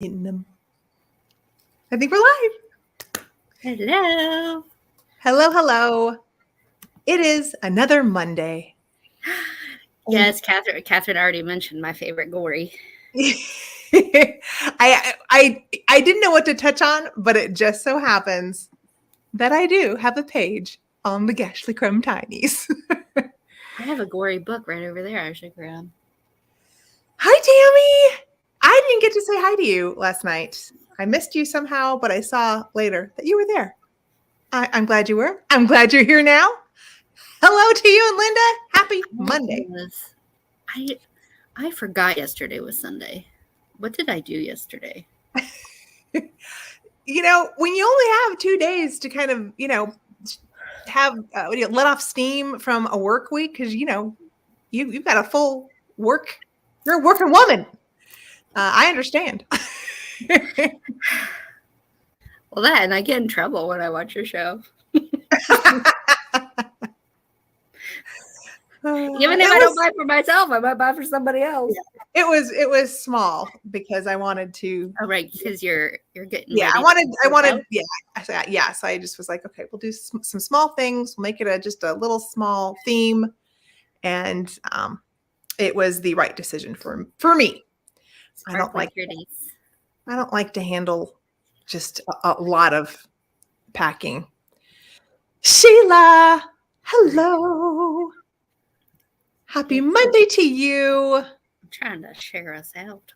In them. I think we're live. Hello. Hello. It is another Monday. Yes, Catherine already mentioned my favorite Gorey. I didn't know what to touch on, but it just so happens that I do have a page on the Gashly Crumb Tinies. I have a Gorey book right over there I should grab. Hi, Tammy. I didn't get to say hi to you last night. I missed you somehow, but I saw later that you were there. I'm glad you were. I'm glad you're here now. Hello to you and Linda. Happy Monday. I forgot yesterday was Sunday. What did I do yesterday? You know, when you only have 2 days to kind of, have let off steam from a work week, because you've got a full work. You're a working woman. I understand. Well, that, and I get in trouble when I watch your show. Even if I don't buy for myself, I might buy for somebody else. Yeah. It was small because I wanted to. Oh, right, because you're getting. Yeah, I wanted. Yeah. So I just was like, okay, we'll do some small things. We'll make it just a little small theme, and it was the right decision for me. I don't like to handle just a lot of packing. Sheila, hello. Happy Monday to you. I'm trying to share us out.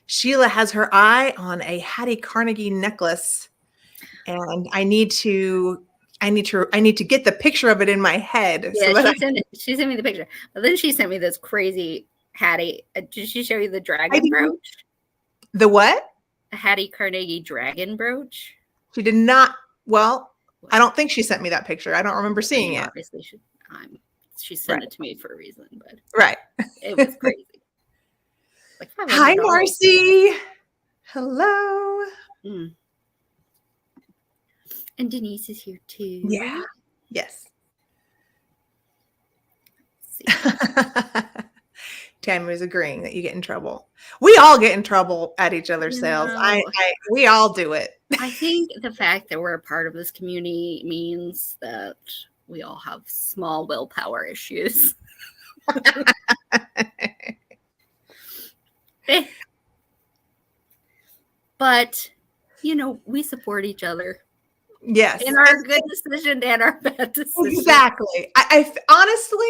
Sheila has her eye on a Hattie Carnegie necklace, and I need to get the picture of it in my head. Yeah, she sent me the picture. But then she sent me this crazy Hattie. Did she show you the dragon brooch? The what? A Hattie Carnegie dragon brooch. She did not. Well, I don't think she sent me that picture. I don't remember seeing it. Obviously, she sent it to me for a reason, but right, it was crazy. Like hi, Marcy. Hello. Mm. And Denise is here too. Yeah. Yes. Tammy was agreeing that you get in trouble. We all get in trouble at each other's sales. We all do it. I think the fact that we're a part of this community means that we all have small willpower issues. But, we support each other. Yes. In our good decision and our bad decision. Exactly. I honestly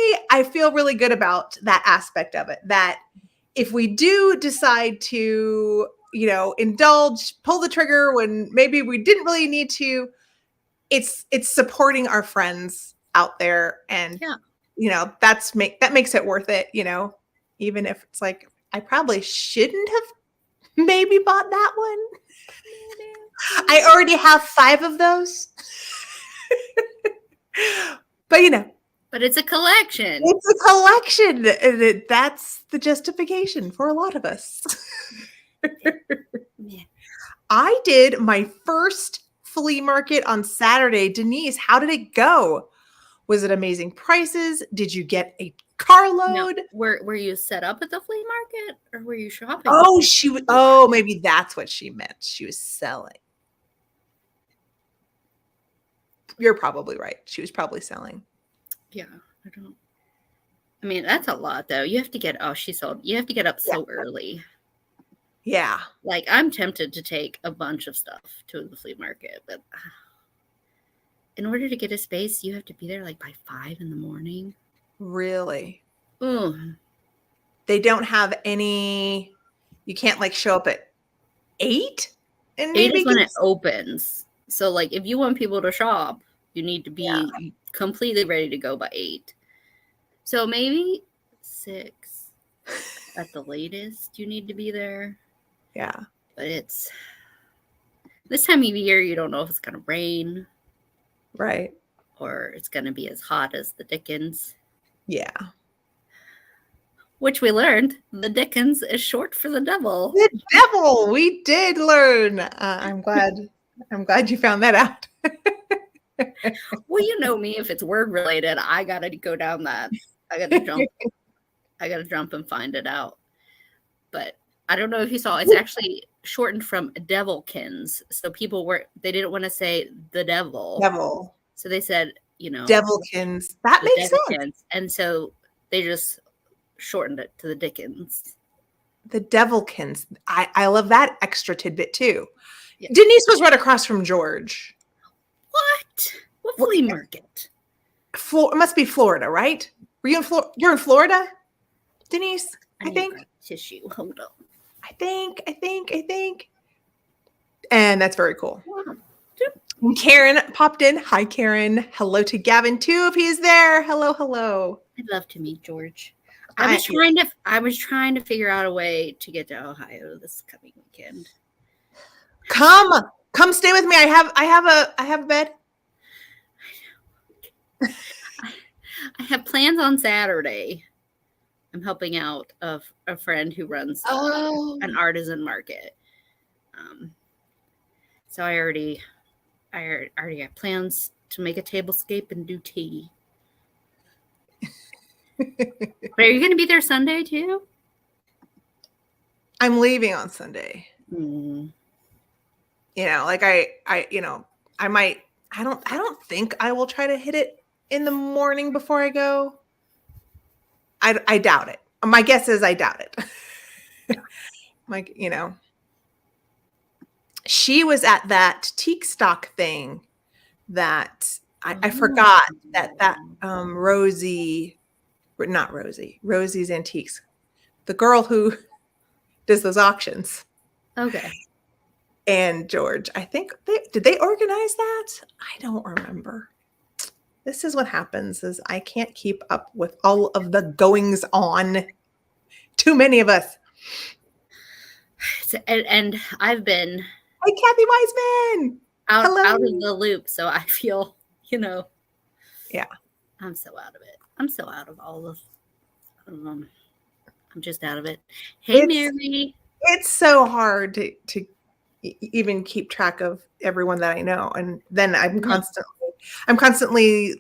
feel really good about that aspect of it. That if we do decide to, indulge, pull the trigger when maybe we didn't really need to, it's supporting our friends out there. And, that makes it worth it, even if it's like, I probably shouldn't have maybe bought that one. I already have 5 of those. But it's a collection. It's a collection. And that's the justification for a lot of us. Yeah. I did my first flea market on Saturday. Denise, how did it go? Was it amazing prices? Did you get a carload? No. Were you set up at the flea market or were you shopping? Oh, maybe that's what she meant. She was selling. You're probably right. She was probably selling. Yeah, I mean, that's a lot though. You have to get you have to get up so early. Yeah. Like I'm tempted to take a bunch of stuff to the flea market, but in order to get a space, you have to be there like by 5 a.m. Really? Ooh. They don't have any. You can't like show up at 8 and maybe 8 is when it opens. So like if you want people to shop, you need to be completely ready to go by 8. So maybe 6 at the latest you need to be there. Yeah. But it's this time of year you don't know if it's going to rain. Right. Or it's going to be as hot as the Dickens. Yeah. Which we learned, the Dickens is short for the devil. The devil. We did learn. I'm glad you found that out. Well, you know me. If it's word related, I got to go down that. I got to jump and find it out. But I don't know if you saw, it's actually shortened from Devilkins. So they didn't want to say the devil. Devil. So they said, you know, Devilkins. That the makes Devilkins. sense. And so they just shortened it to the Dickens. The Devilkins. I love that extra tidbit too. Yeah. Denise was right across from George. What flea market? It must be Florida, right? Were you in Florida? You're in Florida, Denise? I think. Tissue. Hold on. I think. And that's very cool. Wow. And Karen popped in. Hi, Karen. Hello to Gavin too, if he's there. Hello. I'd love to meet George. I was trying to figure out a way to get to Ohio this coming weekend. Come stay with me. I have a bed. I have plans on Saturday. I'm helping out a friend who runs an artisan market. So I already got plans to make a tablescape and do tea. But are you going to be there Sunday too? I'm leaving on Sunday. Mm. You know, like I might. I don't think I will try to hit it in the morning before I go. I doubt it. My guess is I doubt it. Like, you know, she was at that teak stock thing that I forgot that Rosie's Antiques, the girl who does those auctions. Okay. And George, I think did they organize that? I don't remember. This is what happens is I can't keep up with all of the goings on. Too many of us. And I've been Hey, Kathy Wiseman. out of the loop, so I feel, you know. Yeah. I'm so out of it. I'm so out of all of I'm just out of it. Hey, Mary. It's so hard to even keep track of everyone that I know, and then I'm constantly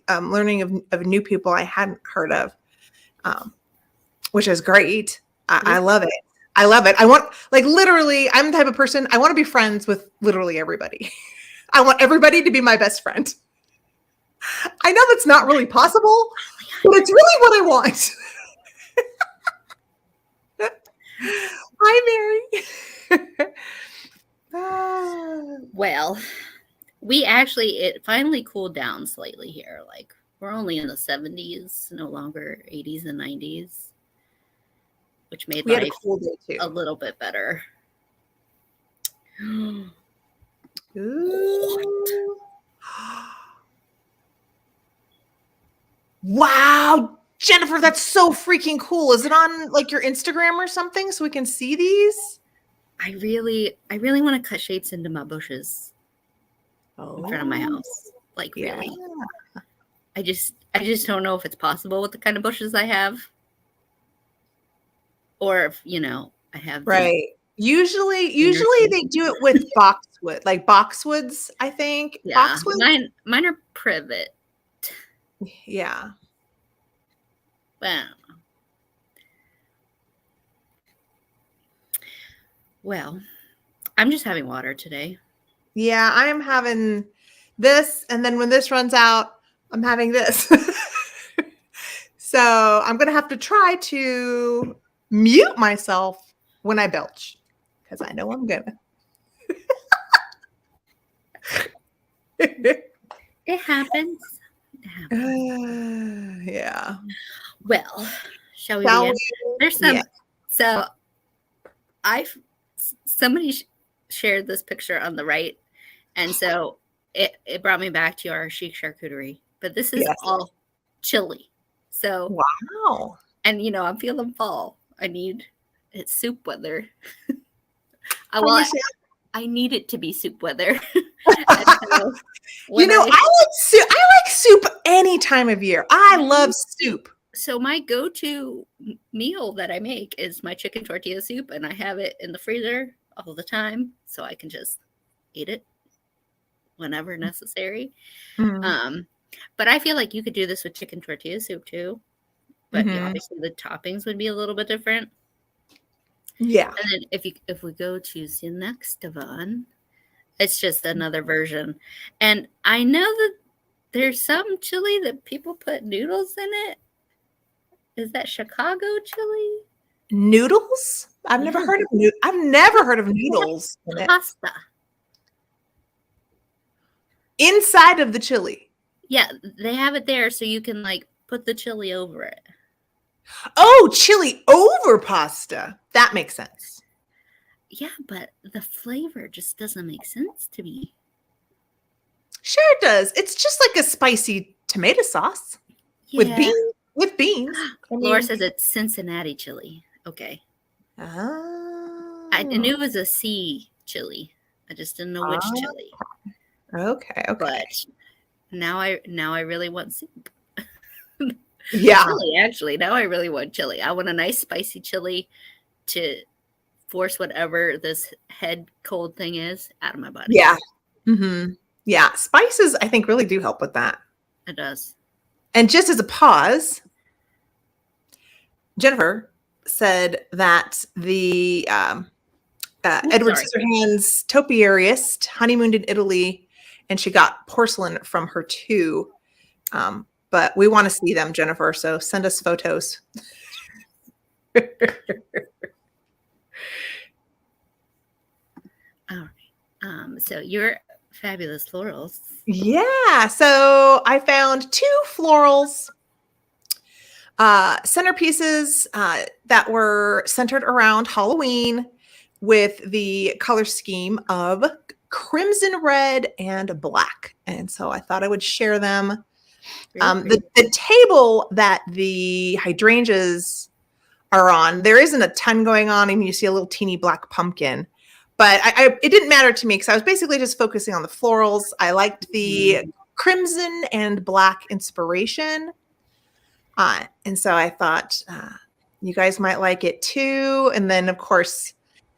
learning of new people I hadn't heard of, which is great. I love it. I want, like, literally, I'm the type of person, I want to be friends with literally everybody. I want everybody to be my best friend. I know that's not really possible, but it's really what I want. Hi, Mary. Well, it finally cooled down slightly here. Like, we're only in the 70s, no longer 80s and 90s, which made life a little bit better. Ooh. Wow, Jennifer, that's so freaking cool. Is it on like your Instagram or something so we can see these? I really want to cut shapes into my bushes in front of my house. Like, really. I just don't know if it's possible with the kind of bushes I have. Or if, you know, I have right. Usually they do it with boxwood, like boxwoods, I think. Yeah. Boxwood? Mine are privet. Yeah. Well, I'm just having water today. Yeah, I am having this, and then when this runs out, I'm having this. So I'm gonna have to try to mute myself when I belch, because I know I'm gonna. It happens. Yeah. Well, shall we begin? There's some. Yeah. So, somebody shared this picture on the right, and so it brought me back to our chic charcuterie. But this is all chili. So wow. And you know, I'm feeling fall. It's soup weather. I need it to be soup weather. So you know, I like soup any time of year. I love soup. So my go-to meal that I make is my chicken tortilla soup, and I have it in the freezer all the time, so I can just eat it whenever necessary. Mm-hmm. But I feel like you could do this with chicken tortilla soup too. But obviously the toppings would be a little bit different. Yeah. And then if we go to the next one, it's just another version. And I know that there's some chili that people put noodles in it. Is that Chicago chili? Noodles? I've never Yeah. heard of I've never heard of noodles in it. Pasta. Inside of the chili. Yeah, they have it there so you can like put the chili over it. Oh, chili over pasta. That makes sense. Yeah, but the flavor just doesn't make sense to me. Sure it does. It's just like a spicy tomato sauce with beans. With beans. Laura says it's Cincinnati chili. Okay. Oh. I knew it was a C chili. I just didn't know which chili. Okay. But now I really want soup. Yeah. Chili, actually, now I really want chili. I want a nice spicy chili to force whatever this head cold thing is out of my body. Yeah. Mm-hmm. Yeah. Spices, I think, really do help with that. It does. And just as a pause, Jennifer said that the Edward Scissorhands topiarist honeymooned in Italy, and she got porcelain from her too. But we want to see them, Jennifer, so send us photos. All right. So your fabulous florals. Yeah. So I found 2 florals centerpieces that were centered around Halloween with the color scheme of crimson red and black. And so I thought I would share them. The table that the hydrangeas are on, there isn't a ton going on. I mean, you see a little teeny black pumpkin, but it didn't matter to me because I was basically just focusing on the florals. I liked the crimson and black inspiration. And so I thought you guys might like it too. And then, of course,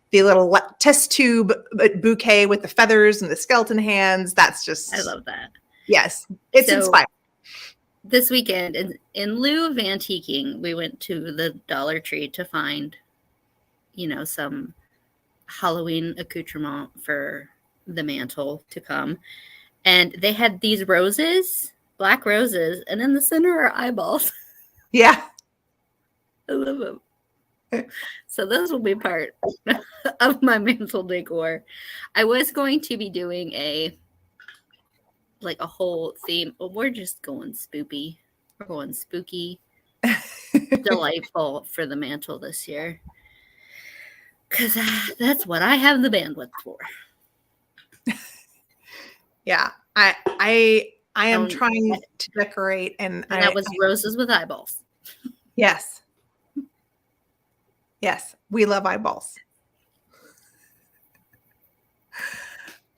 the little test tube bouquet with the feathers and the skeleton hands. That's just... I love that. Yes, it's inspiring. This weekend, in lieu of antiquing, we went to the Dollar Tree to find, some Halloween accoutrement for the mantle to come. And they had these roses, black roses, and in the center are eyeballs. Yeah. I love them. So those will be part of my mantle decor. I was going to be doing a whole theme, but we're just going spoopy. We're going spooky, delightful for the mantle this year. Because that's what I have the bandwidth for. Yeah. I am trying to decorate, and that was roses with eyeballs. Yes. Yes, we love eyeballs.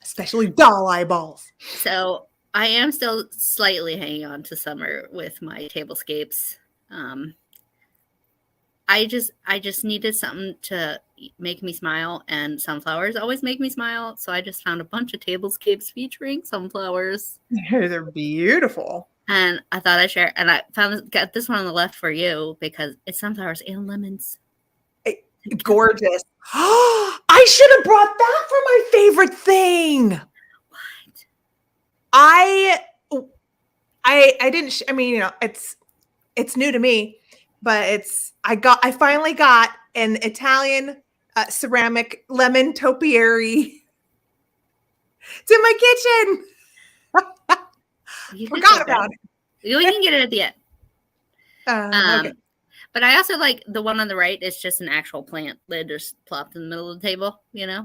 Especially doll eyeballs. So I am still slightly hanging on to summer with my tablescapes. I just needed something to make me smile, and sunflowers always make me smile. So I just found a bunch of tablescapes featuring sunflowers. They're beautiful. And I thought I'd share. And I got this one on the left for you because it's sunflowers and lemons. Gorgeous. I should have brought that for my favorite thing. What? I didn't. I mean, it's new to me, but I finally got an Italian ceramic lemon topiary. It's in my kitchen. Forgot about it. We can get it at the end. Okay. But I also like the one on the right. It's just an actual plant lid just plopped in the middle of the table. Yeah.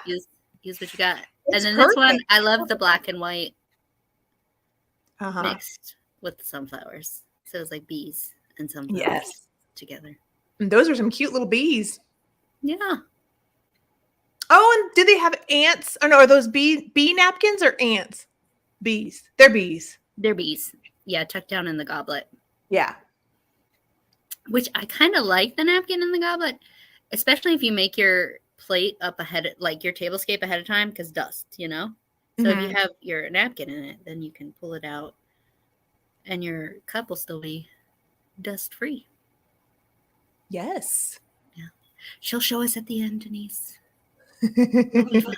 Use what you got. It's and then perfect. This one, I love the black and white mixed with the sunflowers. So it's like bees and sunflowers together. And those are some cute little bees. Yeah. Oh, and do they have ants? Oh no, are those bee napkins or ants? Bees. They're bees. They're bees. Yeah, tucked down in the goblet. Yeah. Which I kind of like the napkin in the goblet, especially if you make your plate up ahead, like your tablescape ahead of time, because dust, So if you have your napkin in it, then you can pull it out and your cup will still be dust free. Yes. Yeah. She'll show us at the end, Denise. It'll be fine.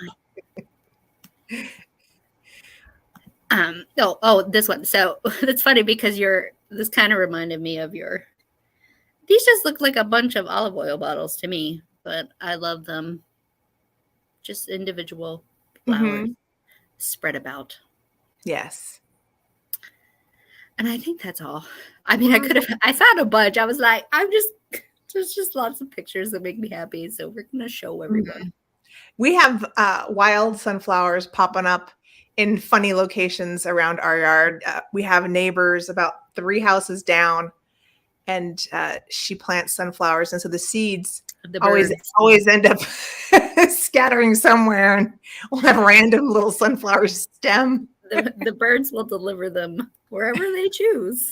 This one. So that's funny because this kind of reminded me of these just look like a bunch of olive oil bottles to me, but I love them. Just individual flowers spread about. Yes. And I think that's all. I mean, I found a bunch. I was like, there's just lots of pictures that make me happy. So we're going to show everyone. We have wild sunflowers popping up in funny locations around our yard. We have neighbors about 3 houses down, and she plants sunflowers. And so the seeds always end up scattering somewhere, and we'll have a random little sunflower stem. The birds will deliver them wherever they choose.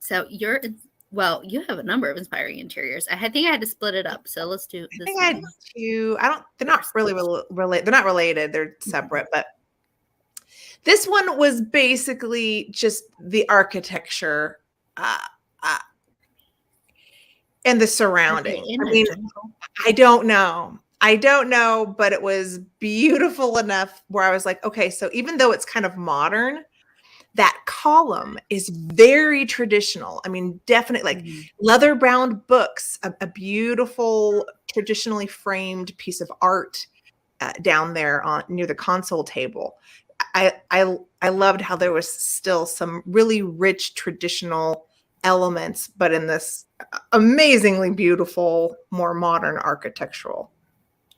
So you have a number of inspiring interiors. I think I had to split it up. So let's do this. I had 2. They're not really related. They're not related. They're separate, but this one was basically just the architecture and the surrounding. I mean, I don't know, but it was beautiful enough where I was like, okay, so even though it's kind of modern, that column is very traditional. I mean, definitely like leather bound books, a beautiful traditionally framed piece of art down there near the console table. I loved how there was still some really rich traditional elements, but in this amazingly beautiful, more modern architectural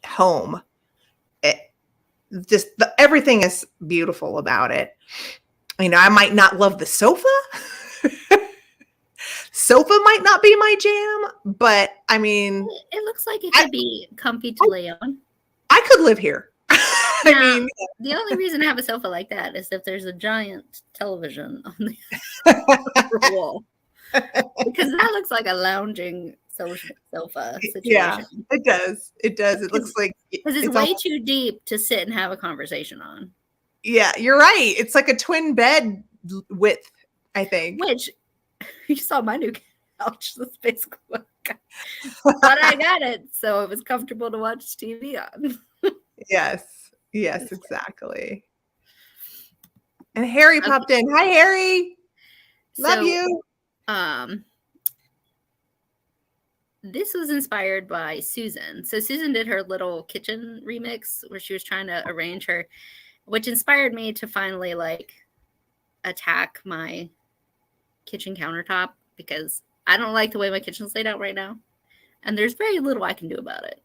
home. Everything is beautiful about it. You know, I might not love the sofa. Sofa might not be my jam, but I mean, it looks like it could be comfy to lay on. I could live here. Now, I mean, the only reason I have a sofa like that is if there's a giant television on the wall, because that looks like a lounging sofa situation. Yeah, it does. It looks like because it's way too deep to sit and have a conversation on. Yeah, you're right. It's like a twin bed width, I think. Which you saw my new couch. That's basically what but I got it, so it was comfortable to watch TV on. Yes, exactly. And Harry popped in. Hi, Harry. Love you. This was inspired by Susan. So Susan did her little kitchen remix where she was trying to arrange her, which inspired me to finally like attack my kitchen countertop because I don't like the way my kitchen's laid out right now. And there's very little I can do about it.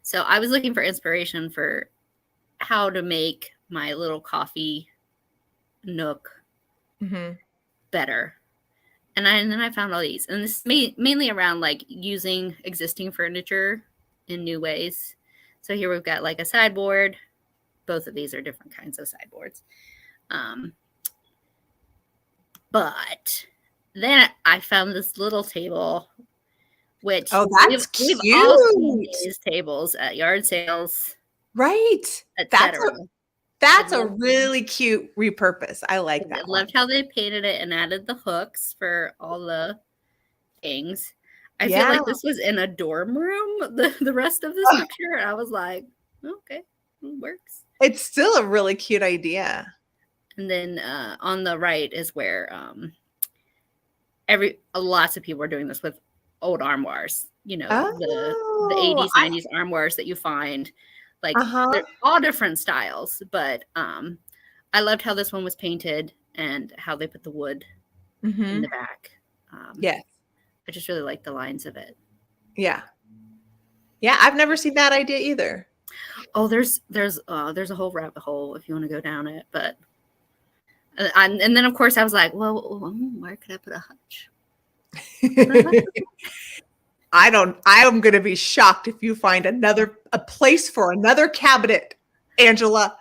So I was looking for inspiration for how to make my little coffee nook better. And then I found all these. And this is mainly around like using existing furniture in new ways. So here we've got like a sideboard. Both of these are different kinds of sideboards. But then I found this little table, which that's cute. We've all seen these tables at yard sales. Right. That's a really cute repurpose. I like that. I loved how they painted it and added the hooks for all the things. I feel like this was in a dorm room, the rest of this picture. And I was like, okay, it works. It's still a really cute idea. And then on the right is where lots of people are doing this with old armoires. You know, the 80s, 90s armoires that you find. Like they're all different styles, but I loved how this one was painted and how they put the wood in the back. Yes. I just really like the lines of it. Yeah. Yeah, I've never seen that idea either. Oh, there's a whole rabbit hole if you want to go down it, but and then of course I was like, well, where could I put a hutch? I am going to be shocked if you find a place for another cabinet, Angela.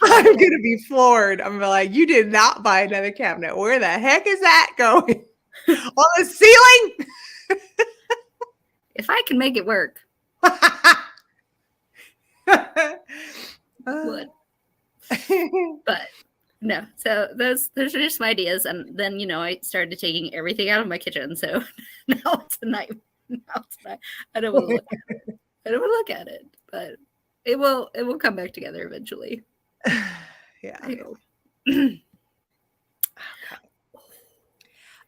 I'm going to be floored. I'm like, you did not buy another cabinet. Where the heck is that going? On the ceiling? If I can make it work. Would. But No, so those are just my ideas, and then I started taking everything out of my kitchen. So now it's a nightmare. Now it's not, I don't want to look at it. I don't want to look at it, but it will come back together eventually. Yeah. I hope.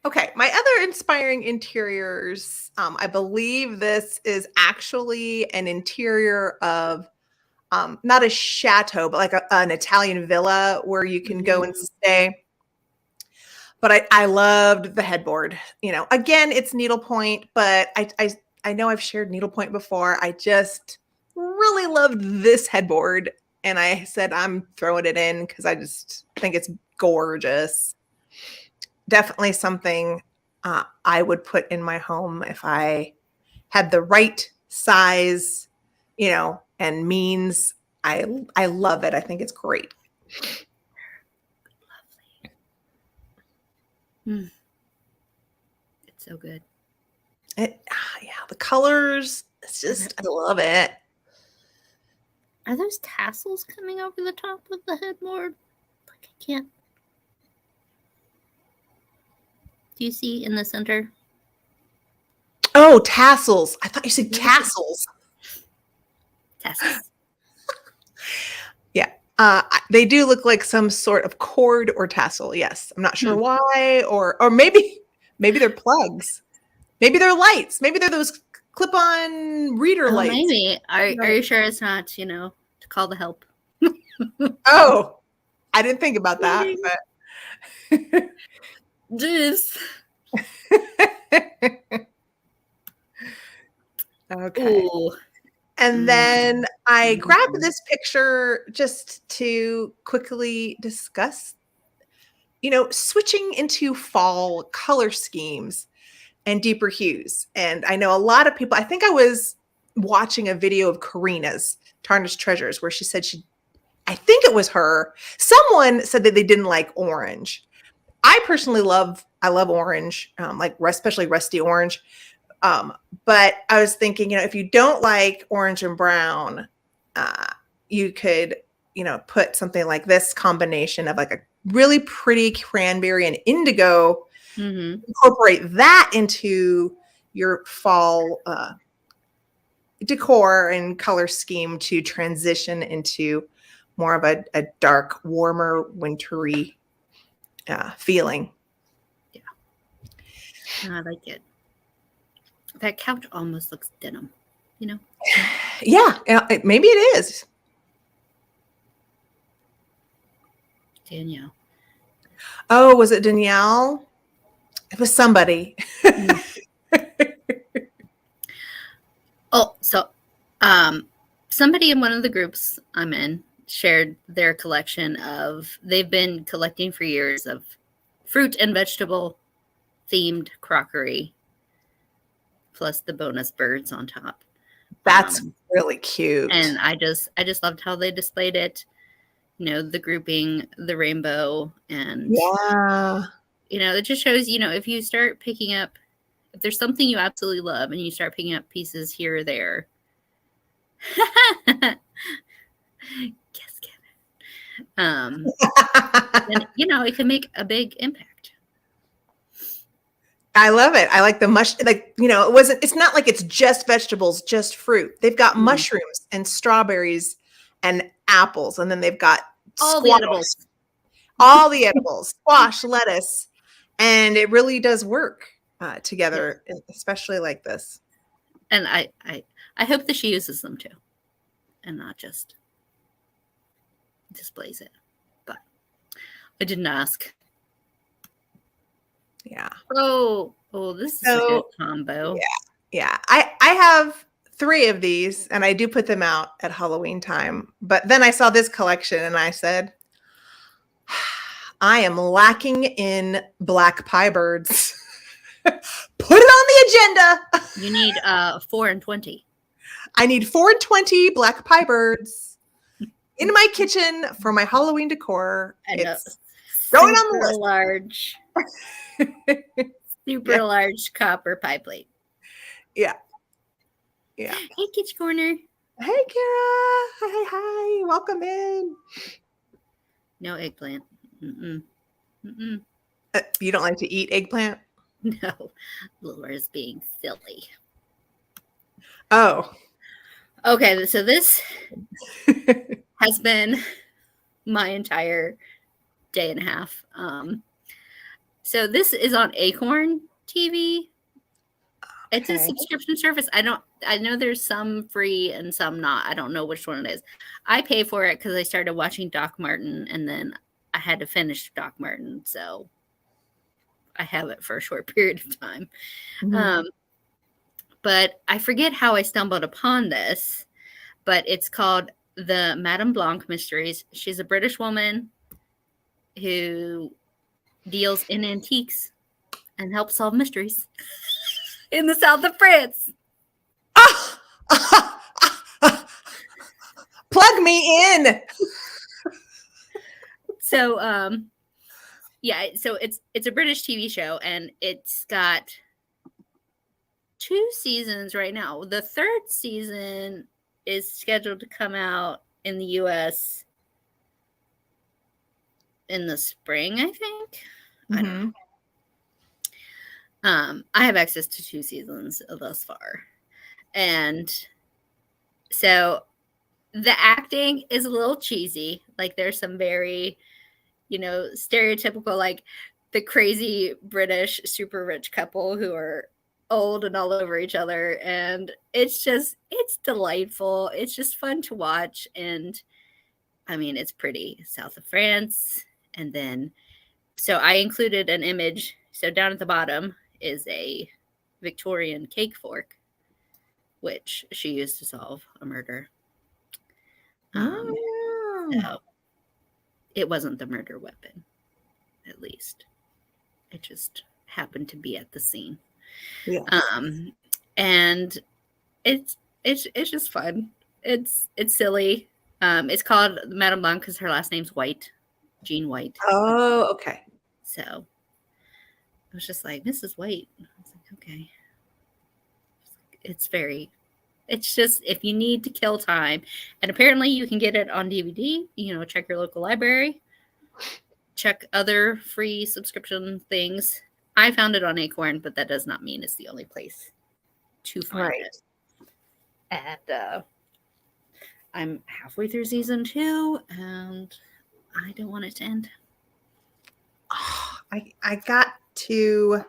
Okay, my other inspiring interiors. I believe this is actually an interior of not a chateau, but like an Italian villa where you can go and stay. But I loved the headboard. Again, it's needlepoint, but I know I've shared needlepoint before. I just really loved this headboard, and I said I'm throwing it in because I just think it's gorgeous. Definitely something I would put in my home if I had the right size, and means. I love it. I think it's great. Lovely. It's so good. Yeah, the colors. It's just, I love it. Are those tassels coming over the top of the headboard? Like I can't. Do you see in the center? Oh, tassels. I thought you said castles. Tassels. Yeah. They do look like some sort of cord or tassel. Yes. I'm not sure why, or maybe they're plugs. Maybe they're lights. Maybe they're those clip-on reader lights. Maybe. Are you sure it's not, to call the help? Oh, I didn't think about that. But Jeez. Okay. Ooh. And then I grabbed this picture just to quickly discuss, switching into fall color schemes and deeper hues. And I know a lot of people, I think I was watching a video of Karina's Tarnished Treasures where she said I think it was her. Someone said that they didn't like orange. I personally love orange, especially rusty orange. But I was thinking, if you don't like orange and brown, you could, put something like this combination of like a really pretty cranberry and indigo, incorporate that into your fall decor and color scheme to transition into more of a dark, warmer, wintry feeling. Yeah. I like it. That couch almost looks denim, Yeah, maybe it is. Danielle. Oh, was it Danielle? It was somebody. Oh, so somebody in one of the groups I'm in shared their collection they've been collecting for years of fruit and vegetable themed crockery, plus the bonus birds on top. That's really cute. And I just loved how they displayed it. The grouping, the rainbow, and it just shows, if you start picking up, if there's something you absolutely love and you start picking up pieces here or there. Yes, Kevin. Then, it can make a big impact. I love it. I like the it's not like it's just vegetables, just fruit. They've got mushrooms and strawberries and apples, and then they've got all the edibles, squash, lettuce, and it really does work together, especially like this. And I hope that she uses them too, and not just displays it. But I didn't ask. Yeah. Oh, this is a good combo. Yeah. I have 3 of these, and I do put them out at Halloween time. But then I saw this collection, and I said, I am lacking in black pie birds. Put it on the agenda. You need 4 and 20. I need 4 and 20 black pie birds in my kitchen for my Halloween decor. It's going on the list. Large. Super large copper pie plate. Yeah. Hey, Kitsch Corner. Hey, Kara. Hi. Welcome in. No eggplant. Mm-mm. Mm-mm. You don't like to eat eggplant? No, Laura's being silly. Oh. Okay, so this has been my entire day and a half. So this is on Acorn TV. It's a subscription service. I know there's some free and some not. I don't know which one it is. I pay for it because I started watching Doc Martin, and then I had to finish Doc Martin, so I have it for a short period of time. Mhm. But I forget how I stumbled upon this, but it's called the Madame Blanc Mysteries. She's a British woman who deals in antiques and helps solve mysteries in the south of France. Plug me in. So, yeah, so it's a British TV show, and it's got 2 seasons right now. The 3rd season is scheduled to come out in the US in the spring, I think. I don't know. I have access to 2 seasons thus far. And so the acting is a little cheesy. Like, there's some very, stereotypical, like the crazy British super rich couple who are old and all over each other. And it's delightful. It's just fun to watch. And I mean, it's pretty. South of France. And then, so I included an image. So down at the bottom is a Victorian cake fork, which she used to solve a murder. So it wasn't the murder weapon, at least. It just happened to be at the scene. Yeah. And it's just fun. It's silly. It's called Madame Blanc because her last name's White, Jean White. Oh, okay. So I was just like, Mrs. White. I was like, okay. It's just, if you need to kill time, and apparently you can get it on DVD, check your local library, check other free subscription things. I found it on Acorn, but that does not mean it's the only place to find it. And I'm halfway through season 2, and I don't want it to end. I got to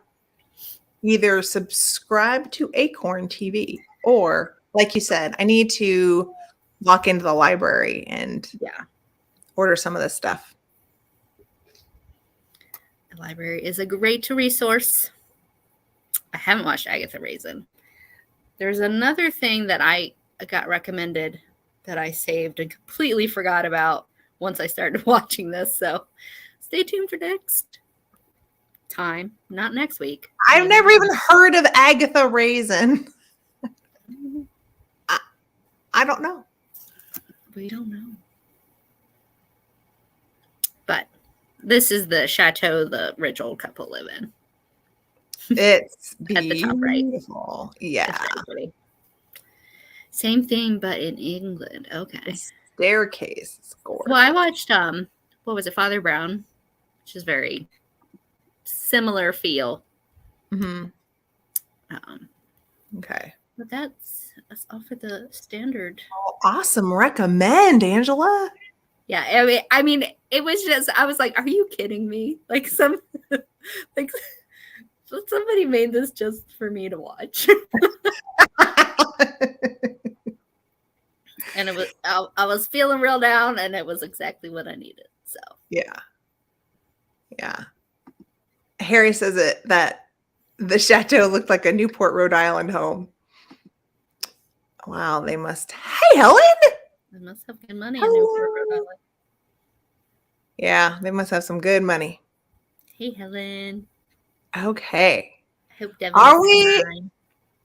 either subscribe to Acorn TV or, like you said, I need to walk into the library and order some of this stuff. The library is a great resource. I haven't watched Agatha Raisin. There's another thing that I got recommended that I saved and completely forgot about once I started watching this. So stay tuned for next time, not next week. I've never even heard of Agatha Raisin. I don't know. We don't know. But this is the chateau the rich old couple live in. It's at the top right. Beautiful. Yeah. Same thing, but in England. Okay. The staircase is gorgeous. Well, I watched what was it, Father Brown, which is very similar feel. Mm-hmm. Okay. But that's all for the standard. Oh, awesome. Recommend, Angela. Yeah, I mean, it was just, I was like, are you kidding me? Like like somebody made this just for me to watch. And it was, I was feeling real down, and it was exactly what I needed. So yeah. Harry says that the chateau looked like a Newport, Rhode Island home. Wow, they must. Hey, Helen. They must have good money in Newport, Rhode Island. Yeah, they must have some good money. Hey, Helen. Okay. I hope Devin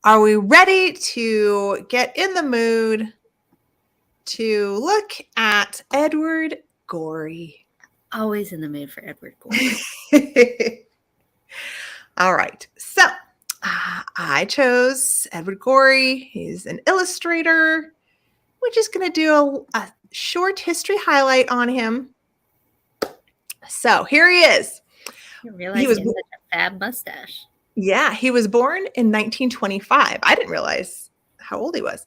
are we ready to get in the mood to look at Edward Gorey? Always in the mood for Edward Gorey. All right. So I chose Edward Gorey. He's an illustrator. We're just going to do a short history highlight on him. So here he is. I didn't He realize was he had such a fab mustache. he was born in 1925. I didn't realize how old he was.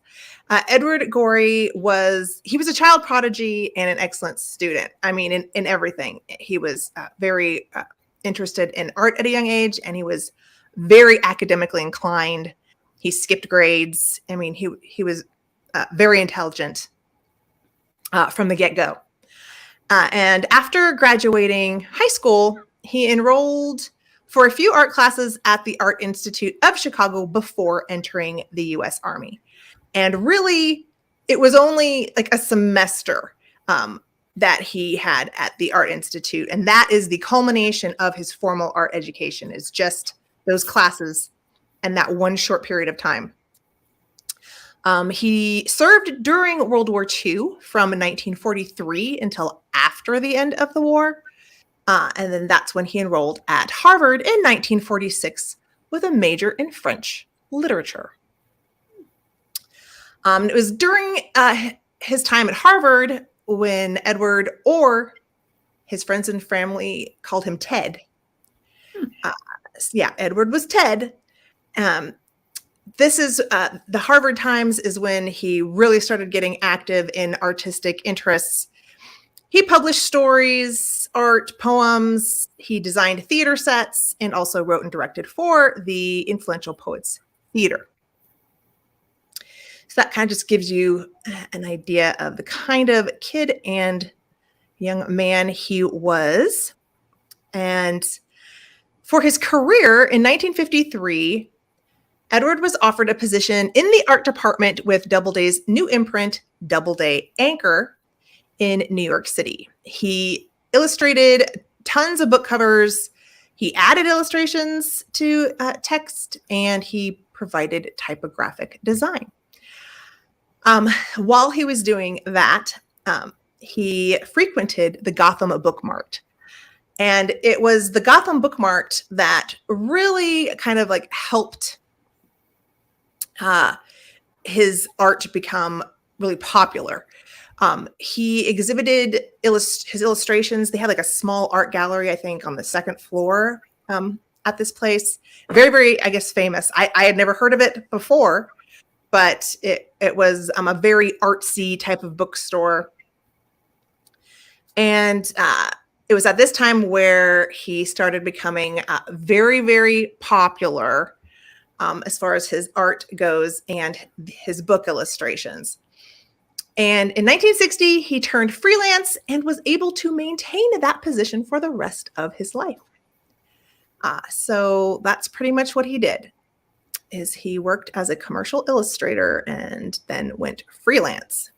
Edward Gorey was a child prodigy and an excellent student. I mean, in everything. He was very interested in art at a young age, and he was very academically inclined. He skipped grades. I mean, he was very intelligent from the get-go. And after graduating high school, he enrolled for a few art classes at the Art Institute of Chicago before entering the U.S. Army. And really, it was only like a semester that he had at the Art Institute. And that is the culmination of his formal art education, is just those classes and that one short period of time. He served during World War II from 1943 until after the end of the war. And then that's when he enrolled at Harvard in 1946 with a major in French literature. It was during his time at Harvard when Edward, or his friends and family, called him Ted. Edward was Ted. This is the Harvard Times is when he really started getting active in artistic interests. He published stories, art, poems. He designed theater sets and also wrote and directed for the influential Poets Theater. So that kind of just gives you an idea of the kind of kid and young man he was. And for his career in 1953, Edward was offered a position in the art department with Doubleday's new imprint, Doubleday Anchor, in New York City. He illustrated tons of book covers. He added illustrations to text, and he provided typographic design. While he was doing that, he frequented the Gotham Book Mart. And it was the Gotham Book Mart that really kind of like helped his art become really popular. He exhibited his illustrations. They had like a small art gallery, I think, on the second floor at this place. Very, very, I guess, famous. I had never heard of it before, but it was a very artsy type of bookstore. And it was at this time where he started becoming very, very popular as far as his art goes and his book illustrations. And in 1960, he turned freelance and was able to maintain that position for the rest of his life. So that's pretty much what he did, is he worked as a commercial illustrator and then went freelance.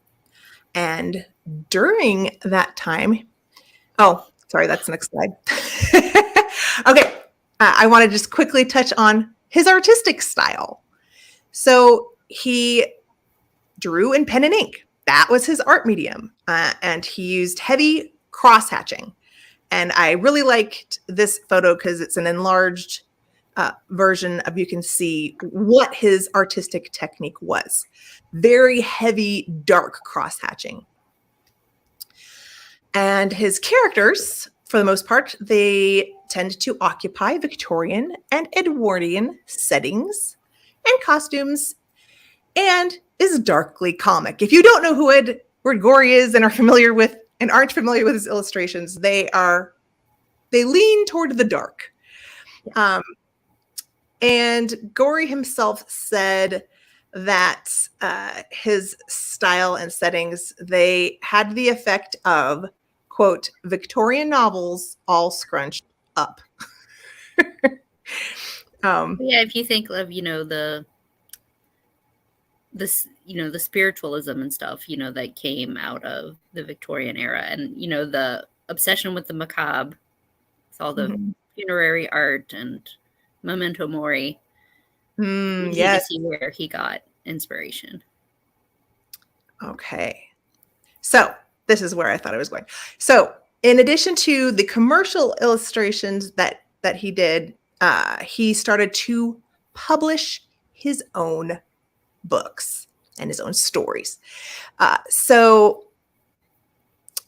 And during that time, that's the next slide. Okay, I want to just quickly touch on his artistic style. So he drew in pen and ink. That was his art medium. And he used heavy cross-hatching. And I really liked this photo because it's an enlarged version of, you can see what his artistic technique was. Very heavy, dark cross-hatching. And his characters, for the most part, they tend to occupy Victorian and Edwardian settings and costumes, and is darkly comic. If you don't know who Edward Gorey is and aren't familiar with his illustrations, they lean toward the dark. And Gorey himself said that his style and settings, they had the effect of, quote, Victorian novels all scrunched up. If you think of, the spiritualism and stuff, that came out of the Victorian era, and, the obsession with the macabre, with all the funerary art and memento mori. Yes. To see where he got inspiration. Okay. So this is where I thought I was going. So in addition to the commercial illustrations that he did, he started to publish his own books and his own stories. So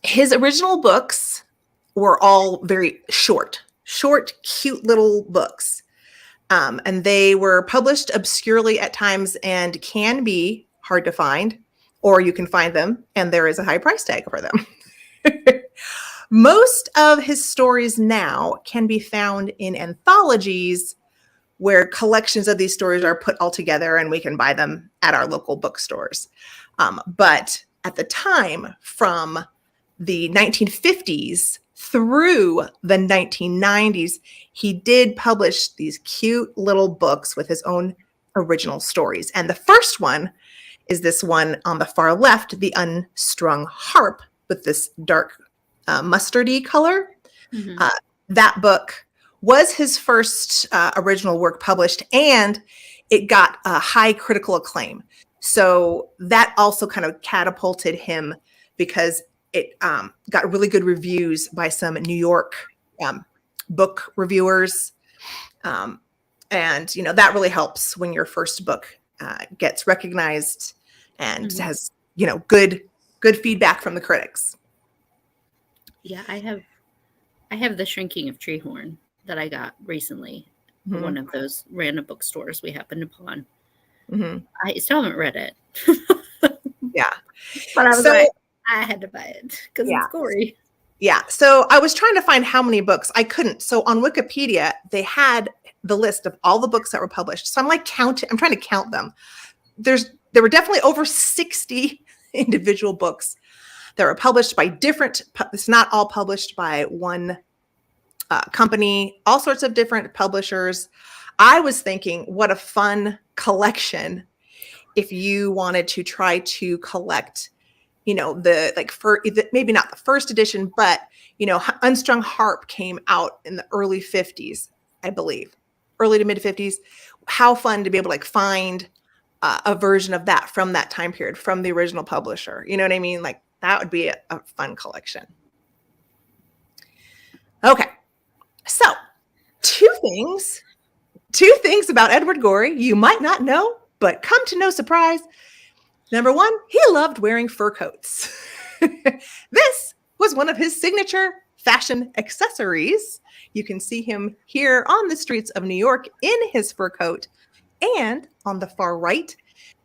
his original books were all very short, cute little books. And they were published obscurely at times and can be hard to find, or you can find them and there is a high price tag for them. Most of his stories now can be found in anthologies where collections of these stories are put all together and we can buy them at our local bookstores. But at the time, from the 1950s through the 1990s, he did publish these cute little books with his own original stories. And the first one is this one on the far left, The Unstrung Harp, with this dark mustardy color. Mm-hmm. That book was his first original work published, and it got a high critical acclaim. So that also kind of catapulted him because it got really good reviews by some New York book reviewers. And, you know, that really helps when your first book gets recognized and Mm-hmm. has, you know, good feedback from the critics. Yeah, I have The Shrinking of Treehorn that I got recently at Mhm. one of those random bookstores we happened upon. Mhm. I still haven't read it. Yeah. But I was So- like, I had to buy it because Yeah. it's gory. Yeah. So I was trying to find how many books. I couldn't. So on Wikipedia, they had the list of all the books that were published. So I'm like I'm trying to count them. There were definitely over 60 individual books that were published by different, it's not all published by one company, all sorts of different publishers. I was thinking, what a fun collection if you wanted to try to collect, you know, maybe not the first edition, but, you know, Unstrung Harp came out in the early 50s, I believe, early to mid 50s. How fun to be able to like find a version of that from that time period, from the original publisher. You know what I mean? Like that would be a fun collection. Okay. So two things about Edward Gorey you might not know, but come to no surprise. Number one, he loved wearing fur coats. This was one of his signature fashion accessories. You can see him here on the streets of New York in his fur coat. And on the far right,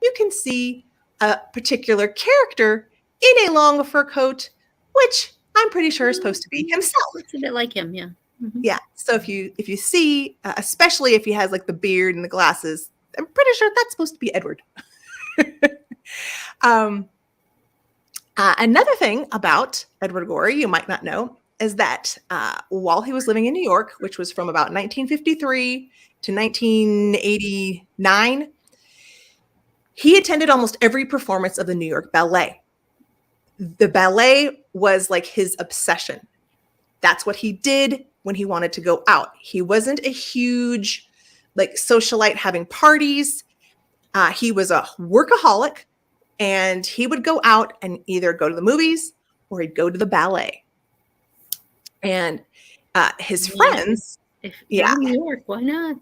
you can see a particular character in a long fur coat, which I'm pretty sure is supposed to be himself. It's a bit like him, yeah. Mm-hmm. Yeah. So if you see, especially if he has like the beard and the glasses, I'm pretty sure that's supposed to be Edward. Another thing about Edward Gorey you might not know is that while he was living in New York, which was from about 1953 to 1989, he attended almost every performance of the New York Ballet. The ballet was like his obsession. That's what he did when he wanted to go out. He wasn't a huge like socialite having parties. He was a workaholic, and he would go out and either go to the movies or he'd go to the ballet. And his friends, If you're in New York, why not?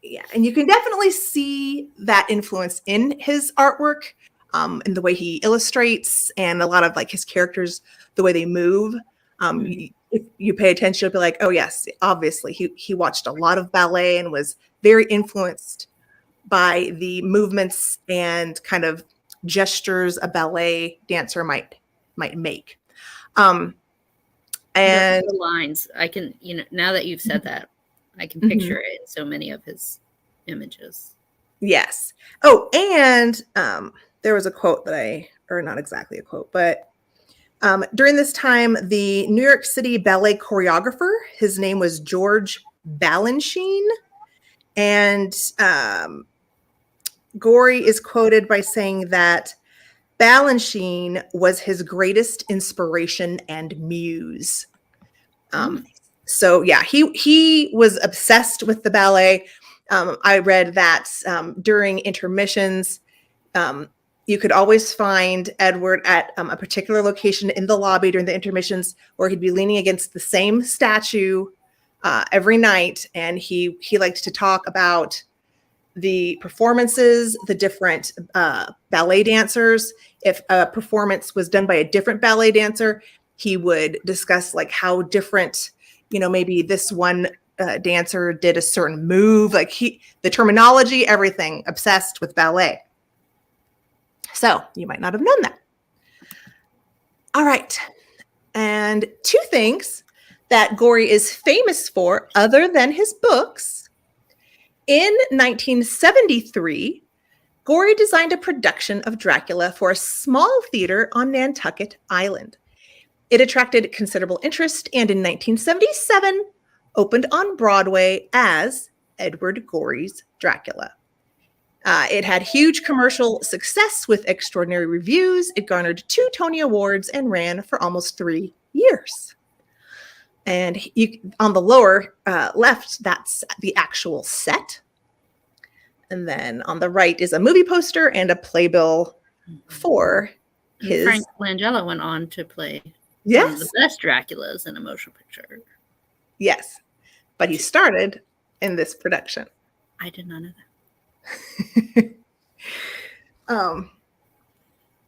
yeah, and you can definitely see that influence in his artwork, in the way he illustrates and a lot of like his characters, the way they move. If you pay attention, you'll be like, oh yes, obviously he watched a lot of ballet and was very influenced by the movements and kind of gestures a ballet dancer might make. And the lines, I can, you know, now that you've said that, I can picture it in so many of his images. Yes. Oh, and there was a quote or not exactly a quote, but during this time, the New York City ballet choreographer, his name was George Balanchine, and Gorey is quoted by saying that Balanchine was his greatest inspiration and muse. So yeah, he was obsessed with the ballet. I read that during intermissions, you could always find Edward at a particular location in the lobby during the intermissions, where he'd be leaning against the same statue every night, and he liked to talk about the performances, the different ballet dancers. If a performance was done by a different ballet dancer, he would discuss like how different, maybe this one dancer did a certain move, like the terminology, everything, obsessed with ballet. So you might not have known that. All right. And two things that Gorey is famous for other than his books. In 1973, Gorey designed a production of Dracula for a small theater on Nantucket Island. It attracted considerable interest and in 1977 opened on Broadway as Edward Gorey's Dracula. It had huge commercial success with extraordinary reviews. It garnered 2 Tony Awards and ran for almost 3 years. And on the lower left, that's the actual set. And then on the right is a movie poster and a playbill for his. Frank Langella went on to play one of the best Draculas in a motion picture. Yes, but he started in this production. I did not know that.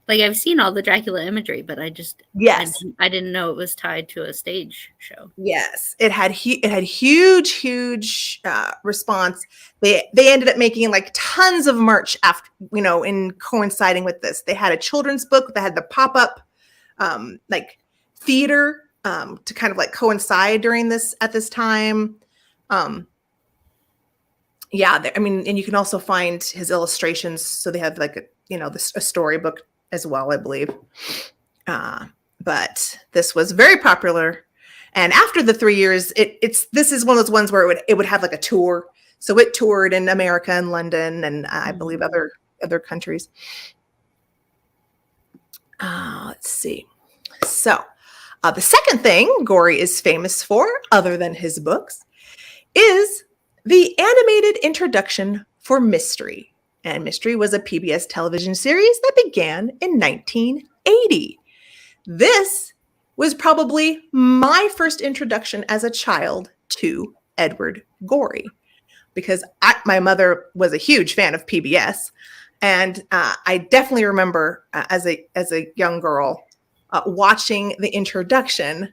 Like I've seen all the Dracula imagery, but I didn't know it was tied to a stage show. Yes, it had huge response. They ended up making like tons of merch after, in coinciding with this. They had a children's book that had the pop-up like theater to kind of like coincide at this time. And you can also find his illustrations. So they have like a storybook as well, I believe. But this was very popular. And after the 3 years, this is one of those ones where it would have like a tour. So it toured in America and London and I believe other countries. Let's see. So the second thing Gorey is famous for, other than his books, is the animated introduction for Mystery. And Mystery was a PBS television series that began in 1980. This was probably my first introduction as a child to Edward Gorey, because my mother was a huge fan of PBS. And I definitely remember as a young girl watching the introduction.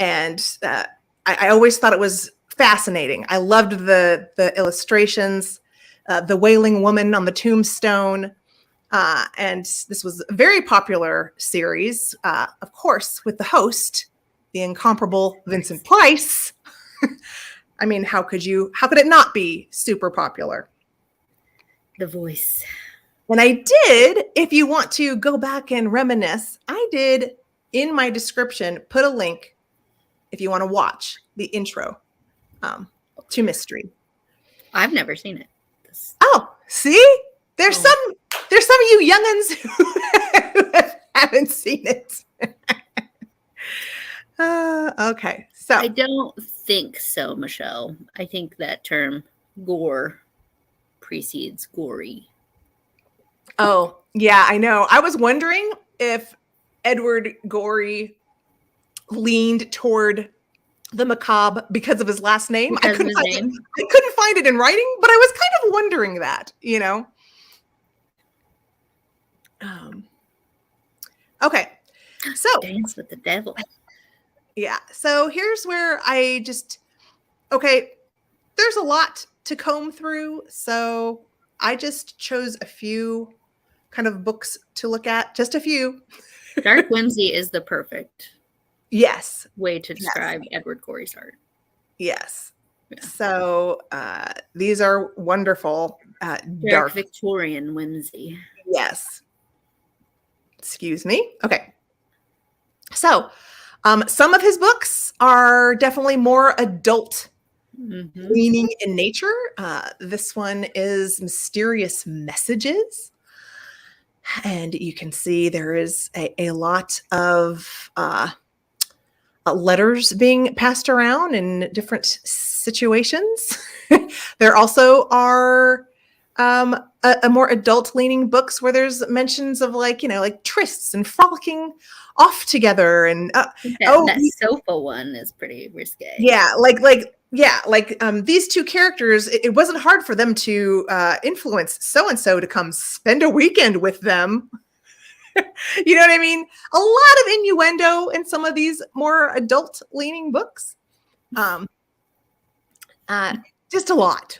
And I always thought it was fascinating. I loved the illustrations, the Wailing Woman on the tombstone. And this was a very popular series, of course, with the host, the incomparable Vincent Price. I mean, how could it not be super popular? The voice. And I did, if you want to go back and reminisce, I did in my description, put a link if you want to watch the intro to Mystery. I've never seen it. Oh, see? There's some of you youngins who haven't seen it. Okay, so I don't think so, Michelle. I think that term gore precedes gory. Oh, yeah, I know. I was wondering if Edward Gorey leaned toward the macabre because of his last name. I couldn't find it in writing, but I was kind of wondering that, Okay, so Dance with the Devil. Yeah, so here's where there's a lot to comb through, so I just chose a few kind of books to look at, just a few. Dark whimsy is the perfect way to describe Edward Gorey's art. Yes. Yeah. So these are wonderful. Dark Victorian whimsy. Yes. Excuse me. Okay. So some of his books are definitely more adult leaning in nature. This one is Mysterious Messages. And you can see there is a lot of letters being passed around in different situations. There also are a more adult-leaning books where there's mentions of like trysts and frolicking off together. And that sofa one is pretty risque. Yeah, these two characters, it wasn't hard for them to influence so-and-so to come spend a weekend with them. You know what I mean? A lot of innuendo in some of these more adult-leaning books. Just a lot.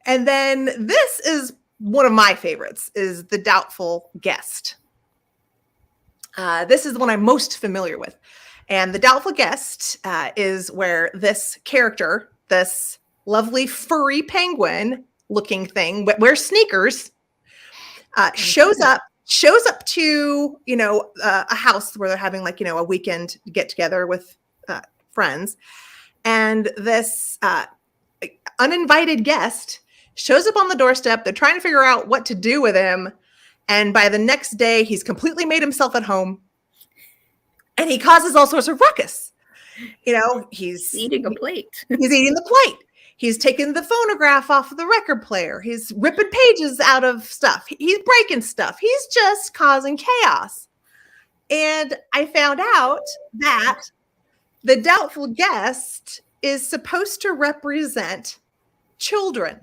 And then this is one of my favorites, is The Doubtful Guest. This is the one I'm most familiar with. And The Doubtful Guest is where this character, this lovely furry penguin looking thing, but wears sneakers, shows up to, a house where they're having like, a weekend get together with friends. And this uninvited guest shows up on the doorstep. They're trying to figure out what to do with him. And by the next day, he's completely made himself at home. And he causes all sorts of ruckus. He's eating a plate. He's eating the plate. He's taking the phonograph off of the record player. He's ripping pages out of stuff. He's breaking stuff. He's just causing chaos. And I found out that the doubtful guest is supposed to represent children.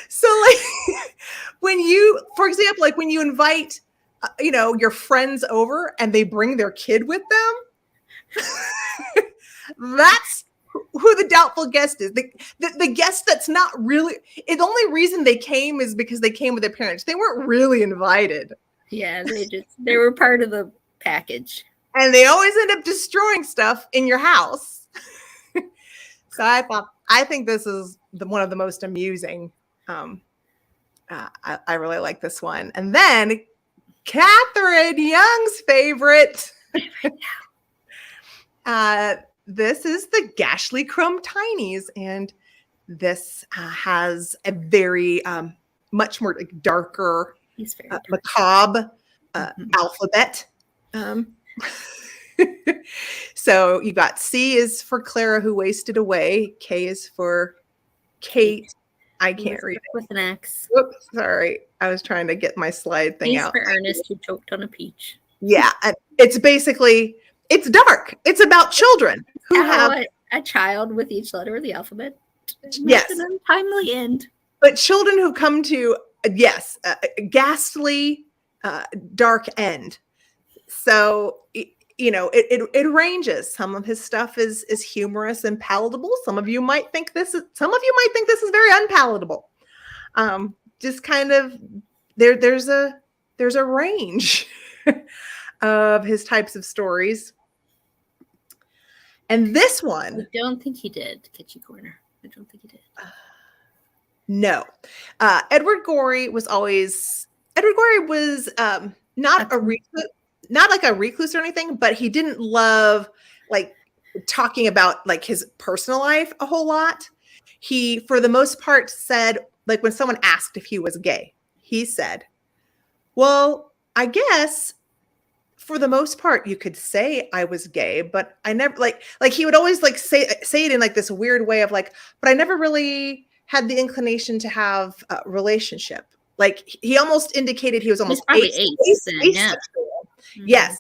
So when you, for example, like when you invite, your friends over and they bring their kid with them, that's who the doubtful guest is. The guest that's not really, the only reason they came is because they came with their parents. They weren't really invited. Yeah, they were part of the package. And they always end up destroying stuff in your house. So I think this is one of the most amusing. I really like this one. And then Catherine Young's favorite. This is the Gashly Crumb Tinies, and this has a very much more darker, macabre alphabet. So you got C is for Clara who wasted away. K is for Kate. I can't read it. With an X. Whoops, sorry. I was trying to get my slide thing out. For Ernest who choked on a peach. Yeah, it's basically, it's dark. It's about children who have a child with each letter of the alphabet. Yes. An untimely end. But children who come to, a ghastly, dark end. So, it ranges. Some of his stuff is humorous and palatable. Some of you might think this is very unpalatable. Just kind of there's a range of his types of stories. And this one, I don't think he did Kitschy Corner. I don't think he did. No. Edward Gorey was not a recluse, not like a recluse or anything, but he didn't love like talking about like his personal life a whole lot. He, for the most part, said, like when someone asked if he was gay, he said, well, I guess for the most part you could say I was gay, but I never like he would always like say it in like this weird way of like, but I never really had the inclination to have a relationship. Like he almost indicated he was almost asexual. Yeah. Mm-hmm. Yes.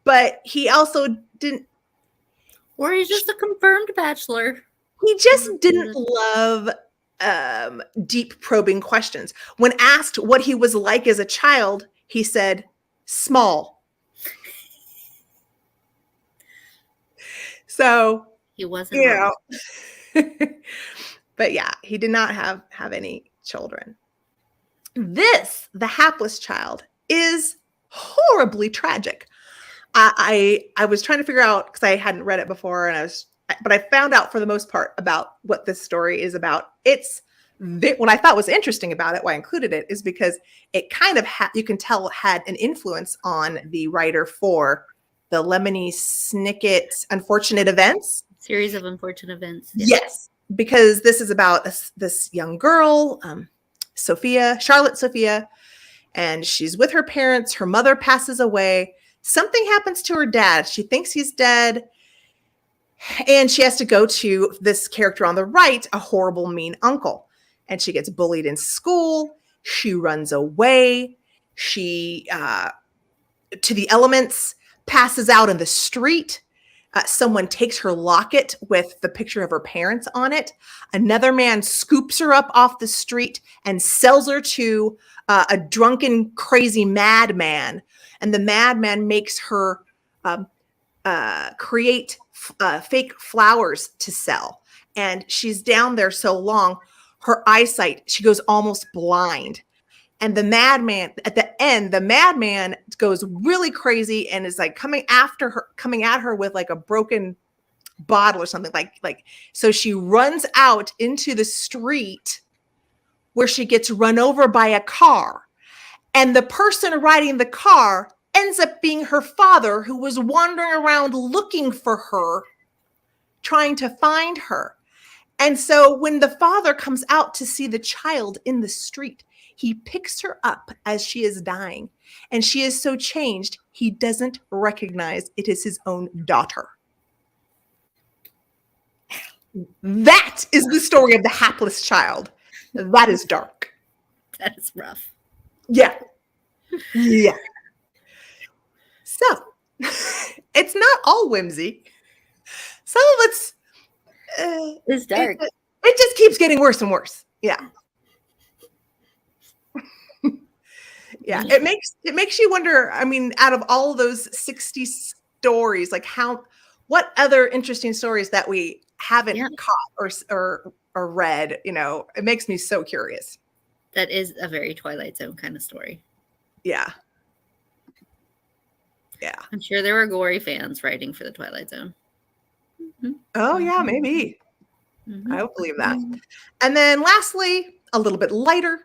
But he also didn't. Or he's just a confirmed bachelor. He just didn't love deep probing questions. When asked what he was like as a child, he said, small. So he wasn't. But yeah, he did not have any children. This, the hapless child, is horribly tragic. I was trying to figure out, because I hadn't read it before, but I found out for the most part about what this story is about. What I thought was interesting about it, why I included it, is because it kind of you can tell had an influence on the writer for the Lemony Snicket Unfortunate Events. Series of Unfortunate Events. Yes, because this is about this young girl, Charlotte Sophia, and she's with her parents. Her mother passes away. Something happens to her dad. She thinks he's dead. And she has to go to this character on the right, a horrible, mean uncle. And she gets bullied in school. She runs away. She, to the elements, passes out in the street. Someone takes her locket with the picture of her parents on it. Another man scoops her up off the street and sells her to a drunken, crazy madman. And the madman makes her create fake flowers to sell. And she's down there so long, her eyesight, she goes almost blind. And the madman, at the end, the madman goes really crazy and is like coming at her with like a broken bottle or something like. So she runs out into the street where she gets run over by a car. And the person riding the car ends up being her father, who was wandering around looking for her, trying to find her. And so when the father comes out to see the child in the street, he picks her up as she is dying, and she is so changed, he doesn't recognize it is his own daughter. That is the story of the hapless child. That is dark. That is rough. Yeah. Yeah. So, it's not all whimsy. Some of it's dark. It just keeps getting worse and worse. Yeah. Yeah, it makes you wonder. I mean, out of all of those 60 stories, like what other interesting stories that we haven't caught or read? You know, it makes me so curious. That is a very Twilight Zone kind of story. Yeah. Yeah. I'm sure there were Gorey fans writing for the Twilight Zone. Mm-hmm. Oh yeah, maybe. Mm-hmm. I would believe that. Mm-hmm. And then lastly, a little bit lighter.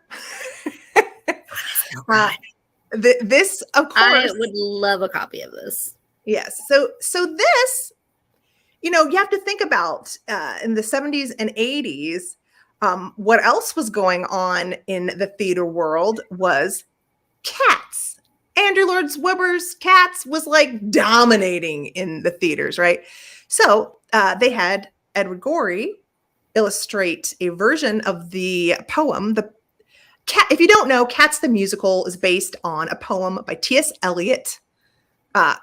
This, of course, I would love a copy of this. Yes. So this, you know, you have to think about in the 70s and 80s, what else was going on in the theater world was Cats. Andrew Lloyd Webber's Cats was like dominating in the theaters, right? So they had Edward Gorey illustrate a version of the poem, if you don't know, Cats the Musical is based on a poem by T.S. Eliot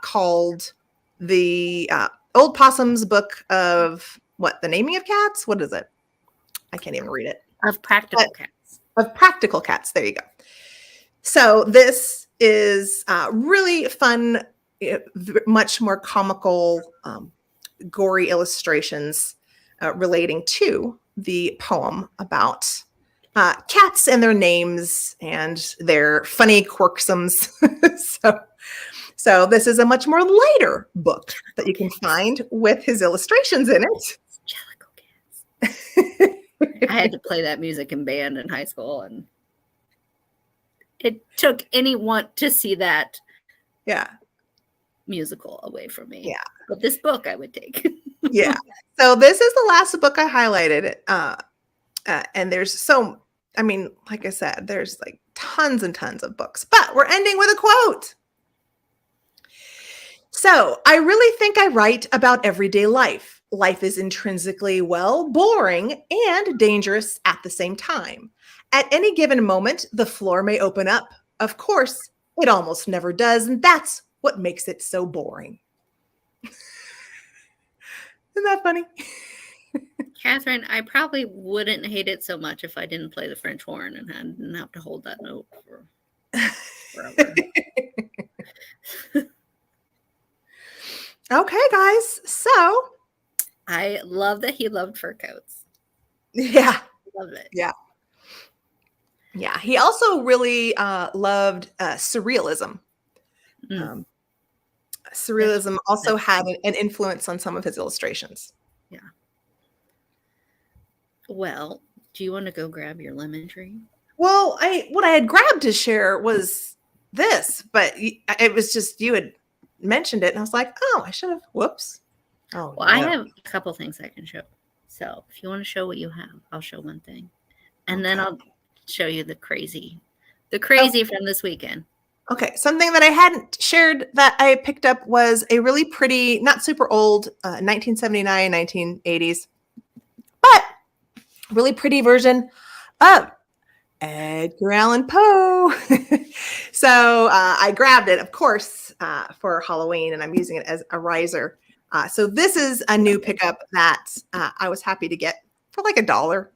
called The Old Possum's Book of, The Naming of Cats? What is it? I can't even read it. Of Practical Cats. Of Practical Cats. There you go. So this is really fun, much more comical, gory illustrations relating to the poem about cats and their names and their funny quirksomes. So this is a much more lighter book that you can find with his illustrations in it. Jellicle Cats. I had to play that music in band in high school, and it took anyone to see that musical away from me. Yeah. But this book I would take. Yeah. So this is the last book I highlighted. And there's like I said, there's like tons and tons of books, but we're ending with a quote. So I really think I write about everyday life. Life is intrinsically, boring and dangerous at the same time. At any given moment, the floor may open up. Of course, it almost never does, and that's what makes it so boring. Isn't that funny? Catherine, I probably wouldn't hate it so much if I didn't play the French horn and didn't have to hold that note for forever. Okay, guys. So I love that he loved fur coats. Yeah. Love it. Yeah. Yeah. He also really loved surrealism. Surrealism also had an influence on some of his illustrations. Yeah. Well, do you want to go grab your lemon tree? Well, what I had grabbed to share was this, but it was just you had mentioned it, and I was like, oh, I should have. Whoops. Oh, well, no. I have a couple things I can show. So if you want to show what you have, I'll show one thing, and then I'll show you the crazy from this weekend. Okay, something that I hadn't shared that I picked up was a really pretty, not super old, 1979, 1980s, but really pretty version of Edgar Allan Poe. So I grabbed it, of course, for Halloween, and I'm using it as a riser. So this is a new pickup that I was happy to get for like $1.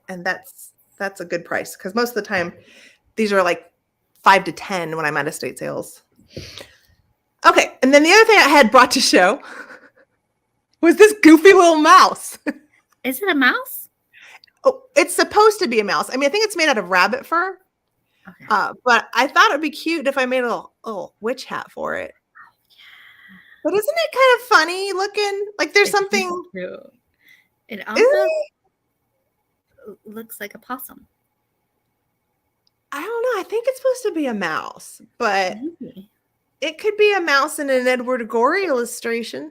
And that's a good price because most of the time these are like 5 to 10 when I'm at estate sales. Okay, and then the other thing I had brought to show was this goofy little mouse. Is it a mouse? Oh, it's supposed to be a mouse. I mean, I think it's made out of rabbit fur. Okay. But I thought it'd be cute if I made a little witch hat for it. But isn't it kind of funny looking? Like there's something. It almost looks like a possum. I don't know. I think it's supposed to be a mouse, but Maybe. it could be a mouse in an Edward Gorey illustration.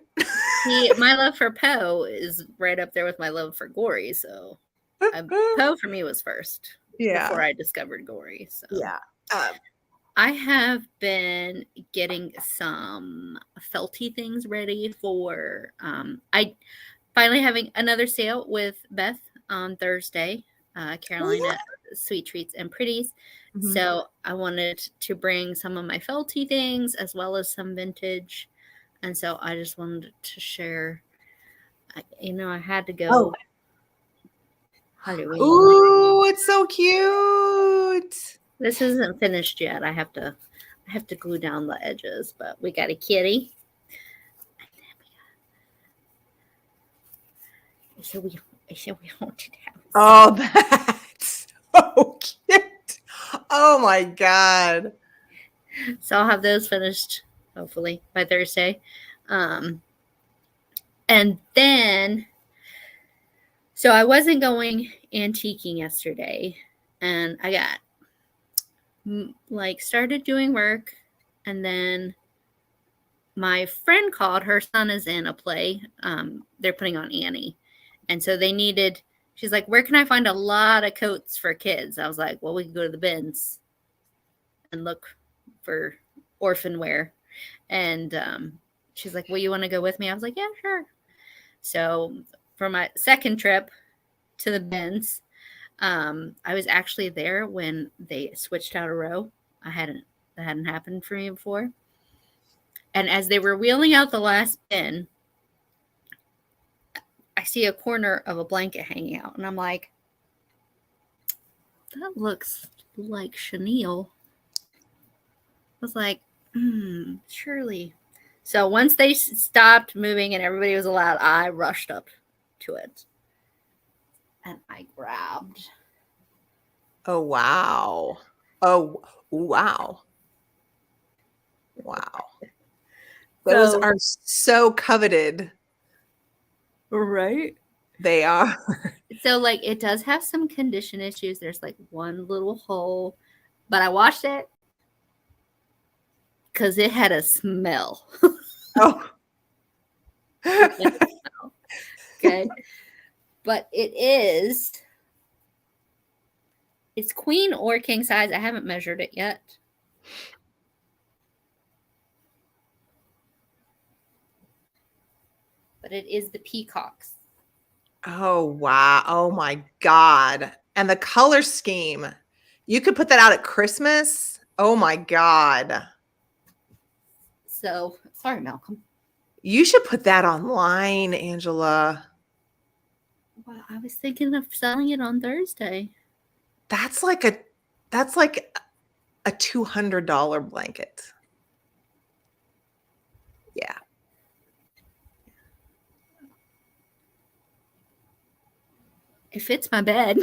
See, my love for Poe is right up there with my love for Gorey. So Poe for me was first. Yeah. Before I discovered Gorey. So Yeah. I have been getting some felty things ready for I finally having another sale with Beth on Thursday, Carolina Sweet Treats and Pretties. Mhm. So I wanted to bring some of my felty things as well as some vintage. And so I just wanted to share, I had to go. Oh. Halloween. Ooh, it's so cute. This isn't finished yet. I have to glue down the edges, but we got a kitty. So we haunted house. Oh, that's so cute. Oh my God. So I'll have those finished hopefully by Thursday. And then so I wasn't going antiquing yesterday, and I got started doing work, and then my friend called. Her son is in a play. They're putting on Annie, and so they needed. She's like, "Where can I find a lot of coats for kids?" I was like, "Well, we can go to the bins and look for orphan wear." And she's like, "Well, you want to go with me?" I was like, "Yeah, sure." So for my second trip to the bins, I was actually there when they switched out a row. That hadn't happened for me before. And as they were wheeling out the last bin, I see a corner of a blanket hanging out, and I'm like, that looks like chenille. I was like, surely. So once they stopped moving and everybody was allowed, I rushed up to it. And I grabbed. Oh, wow. Oh, wow. Wow. Those are so coveted. Right? They are. So, it does have some condition issues. There's, one little hole. But I washed it because it had a smell. Oh. Okay. But it's queen or king size. I haven't measured it yet. But it is the peacocks. Oh, wow. Oh, my God. And the color scheme. You could put that out at Christmas. Oh, my God. So, sorry, Malcolm. You should put that online, Angela. Well, I was thinking of selling it on Thursday. That's like a $200 blanket. Yeah. It fits my bed.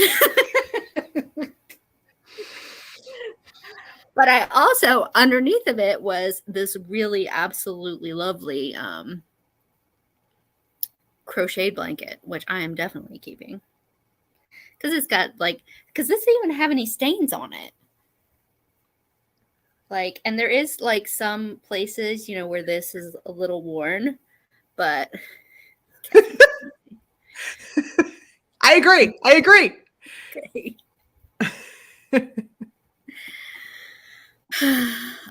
But I also, underneath of it was this really absolutely lovely crocheted blanket, which I am definitely keeping. Because it's got because this doesn't even have any stains on it. And there is some places, where this is a little worn, but. I agree. Okay.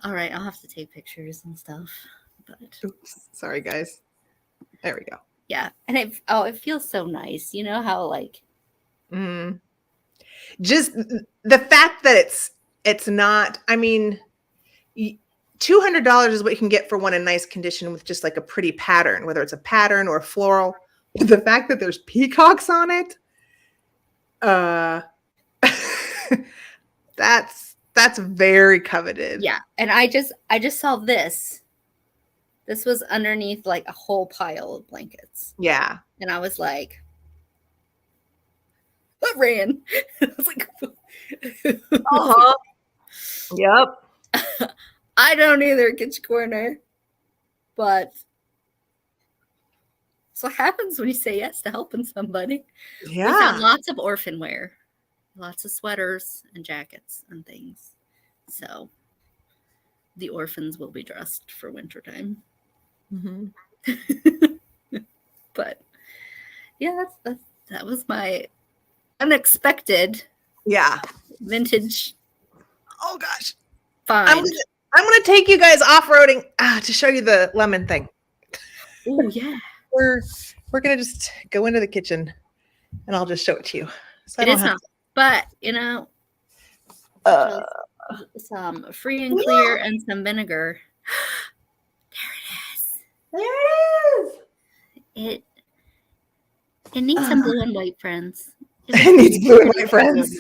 All right, I'll have to take pictures and stuff. But oops, sorry guys. There we go. Yeah, and it feels so nice. You know how just the fact that it's not. I mean, $200 is what you can get for one in nice condition with just like a pretty pattern, whether it's a pattern or floral. The fact that there's peacocks on it, that's very coveted. Yeah, and I just saw this. This was underneath like a whole pile of blankets. Yeah. And I was like, I ran. I was like, uh-huh. Yep. I don't either, Kitchen Corner. But it's what happens when you say yes to helping somebody. Yeah. We found lots of orphan wear, lots of sweaters and jackets and things. So the orphans will be dressed for wintertime. Mm-hmm. But yeah, that was my unexpected vintage. Oh gosh. Find. I'm gonna take you guys off-roading to show you the lemon thing. Oh yeah. We're gonna just go into the kitchen and I'll just show it to you. So it is not, but you know, some free and clear and some vinegar. There it is. It needs some blue and white friends. It needs blue and white friends.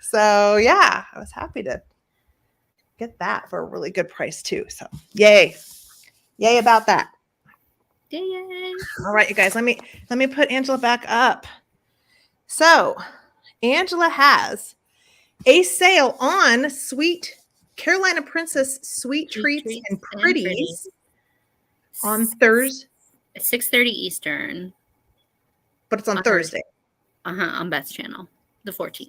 So yeah, I was happy to get that for a really good price too. So yay about that. Yay. All right, you guys, let me put Angela back up. So Angela has a sale on Sweet Carolina Princess Sweet Treats and Pretties on Thursday. 6:30 Eastern. But it's on Thursday. On Beth's channel, the 14th.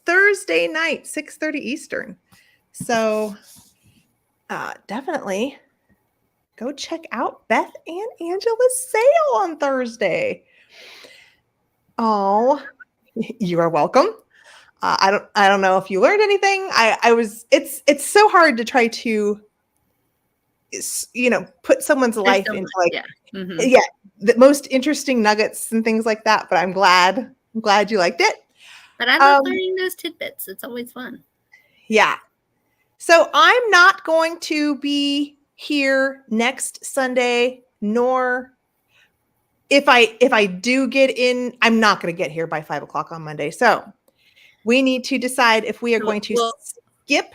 Thursday night, 6:30 Eastern. So definitely go check out Beth and Angela's sale on Thursday. Oh, you are welcome. I don't know if you learned anything. It's so hard to try to, put someone's life into like, the most interesting nuggets and things like that. But I'm glad you liked it. But I love learning those tidbits. It's always fun. Yeah. So I'm not going to be here next Sunday, nor if I do get in, I'm not going to get here by 5:00 on Monday. So we need to decide if we are going to skip.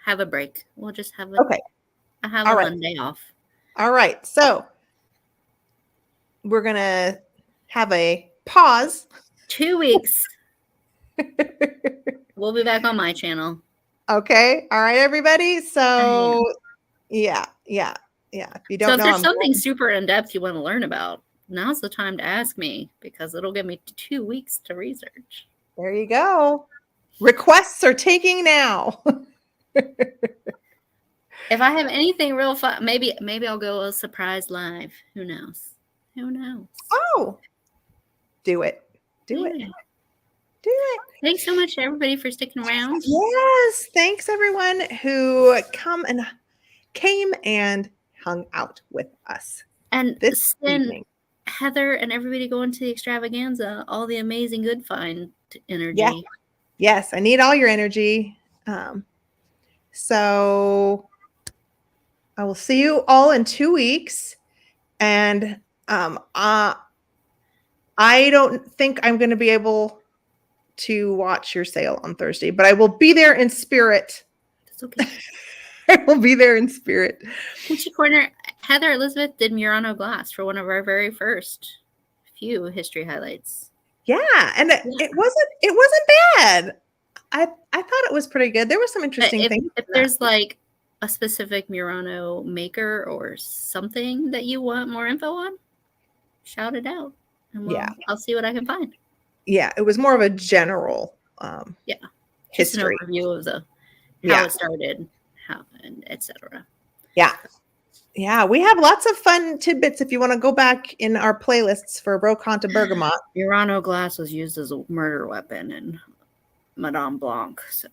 Have a break. We'll just have I have a Monday off. All right. So we're going to have a pause. 2 weeks. We'll be back on my channel. Okay. All right, everybody. So yeah. If you don't know, if there's something super in depth you want to learn about, now's the time to ask me because it'll give me 2 weeks to research. There you go. Requests are taking now. If I have anything real fun, maybe I'll go a surprise live. Who knows? Oh, do it. Do it. Thanks so much, everybody, for sticking around. Yes. Thanks, everyone who came and hung out with us. And this evening. Heather and everybody going to the extravaganza, all the amazing good find energy. Yeah. Yes, I need all your energy. So I will see you all in 2 weeks. And I don't think I'm going to be able to watch your sale on Thursday, but I will be there in spirit. That's okay. I will be there in spirit. Kitchen Corner, Heather Elizabeth did Murano glass for one of our very first few history highlights. Yeah, and it wasn't bad. I thought it was pretty good. There were some interesting things. If there's like a specific Murano maker or something that you want more info on, shout it out. And I'll see what I can find. Yeah, it was more of a general history overview of how it started, how and etc. Yeah, we have lots of fun tidbits if you want to go back in our playlists for BROCANTE Bergamot. Murano glass was used as a murder weapon in Madame Blanc. So,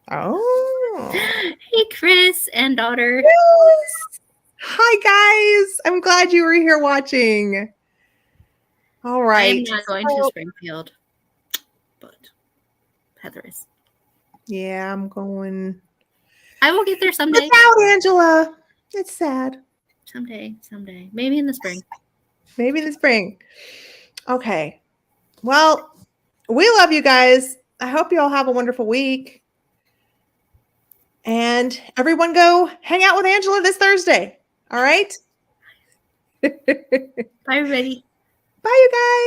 hey, Chris and daughter. Yes. Hi, guys. I'm glad you were here watching. All right. I'm not going to Springfield, but Heather is. Yeah, I'm going. I will get there someday. Look out, Angela. It's sad. Someday. Maybe in the spring. Maybe in the spring. Okay. Well, we love you guys. I hope you all have a wonderful week. And everyone go hang out with Angela this Thursday. All right? Bye, everybody. Bye, you guys.